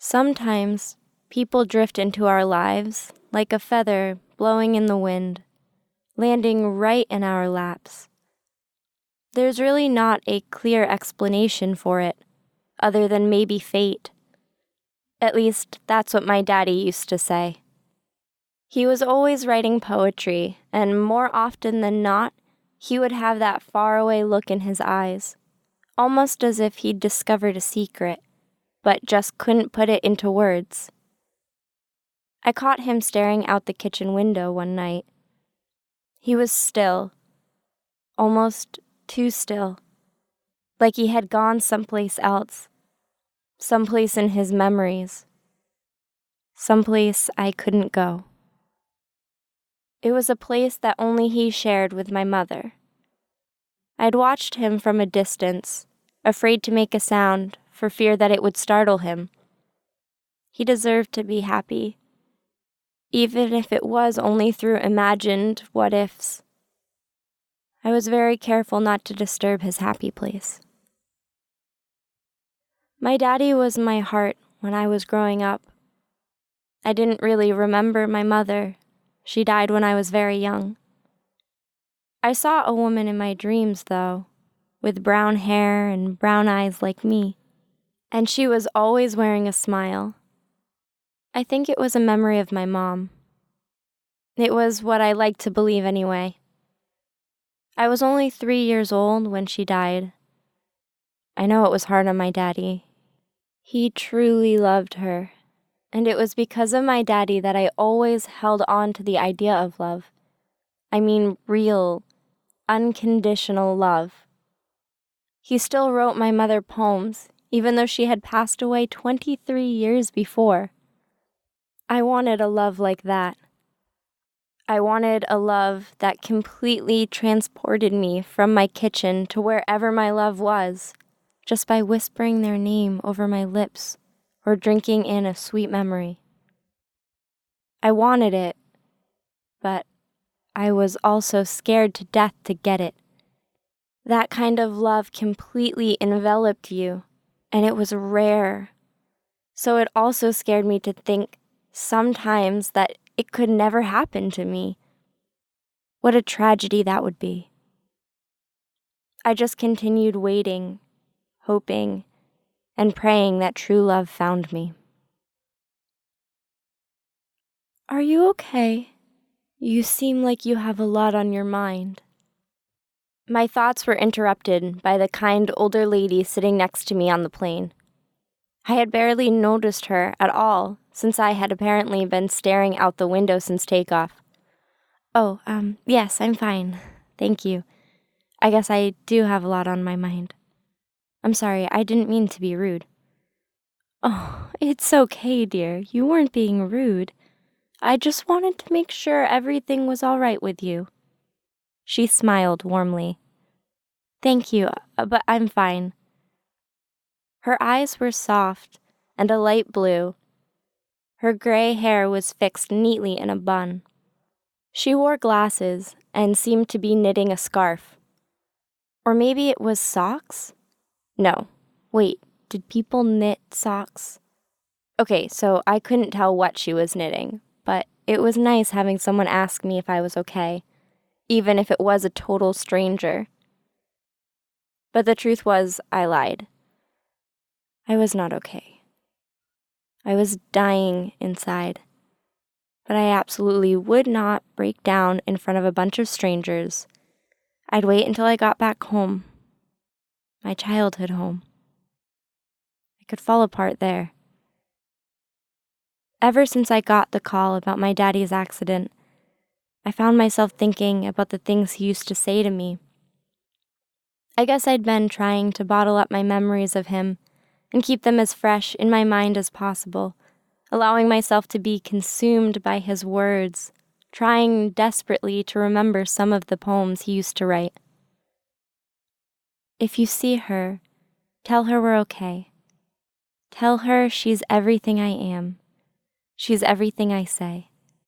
Sometimes people drift into our lives like a feather blowing in the wind, landing right in our laps. There's really not a clear explanation for it, other than maybe fate. At least, that's what my daddy used to say. He was always writing poetry, and more often than not, he would have that faraway look in his eyes, almost as if he'd discovered a secret, but just couldn't put it into words. I caught him staring out the kitchen window one night. He was still, almost too still, like he had gone someplace else, someplace in his memories, someplace I couldn't go. It was a place that only he shared with my mother. I'd watched him from a distance, afraid to make a sound for fear that it would startle him. He deserved to be happy, even if it was only through imagined what-ifs. I was very careful not to disturb his happy place. My daddy was my heart when I was growing up. I didn't really remember my mother. She died when I was very young. I saw a woman in my dreams, though, with brown hair and brown eyes like me, and she was always wearing a smile. I think it was a memory of my mom. It was what I liked to believe anyway. I was only 3 years old when she died. I know it was hard on my daddy. He truly loved her, and it was because of my daddy that I always held on to the idea of love. I mean real, unconditional love. He still wrote my mother poems, even though she had passed away 23 years before. I wanted a love like that. I wanted a love that completely transported me from my kitchen to wherever my love was, just by whispering their name over my lips or drinking in a sweet memory. I wanted it, but I was also scared to death to get it. That kind of love completely enveloped you, and it was rare. So it also scared me to think sometimes that it could never happen to me. What a tragedy that would be. I just continued waiting, hoping, and praying that true love found me. Are you okay? You seem like you have a lot on your mind. My thoughts were interrupted by the kind older lady sitting next to me on the plane. I had barely noticed her at all, since I had apparently been staring out the window since takeoff. Oh, yes, I'm fine. Thank you. I guess I do have a lot on my mind. I'm sorry, I didn't mean to be rude. Oh, it's okay, dear. You weren't being rude. I just wanted to make sure everything was all right with you. She smiled warmly. Thank you, but I'm fine. Her eyes were soft and a light blue. Her gray hair was fixed neatly in a bun. She wore glasses and seemed to be knitting a scarf. Or maybe it was socks? No. Wait, did people knit socks? Okay, so I couldn't tell what she was knitting, but it was nice having someone ask me if I was okay, even if it was a total stranger. But the truth was, I lied. I was not okay. I was dying inside. But I absolutely would not break down in front of a bunch of strangers. I'd wait until I got back home. My childhood home. I could fall apart there. Ever since I got the call about my daddy's accident, I found myself thinking about the things he used to say to me. I guess I'd been trying to bottle up my memories of him and keep them as fresh in my mind as possible, allowing myself to be consumed by his words, trying desperately to remember some of the poems he used to write. If you see her, tell her we're okay. Tell her she's everything I am. She's everything I say.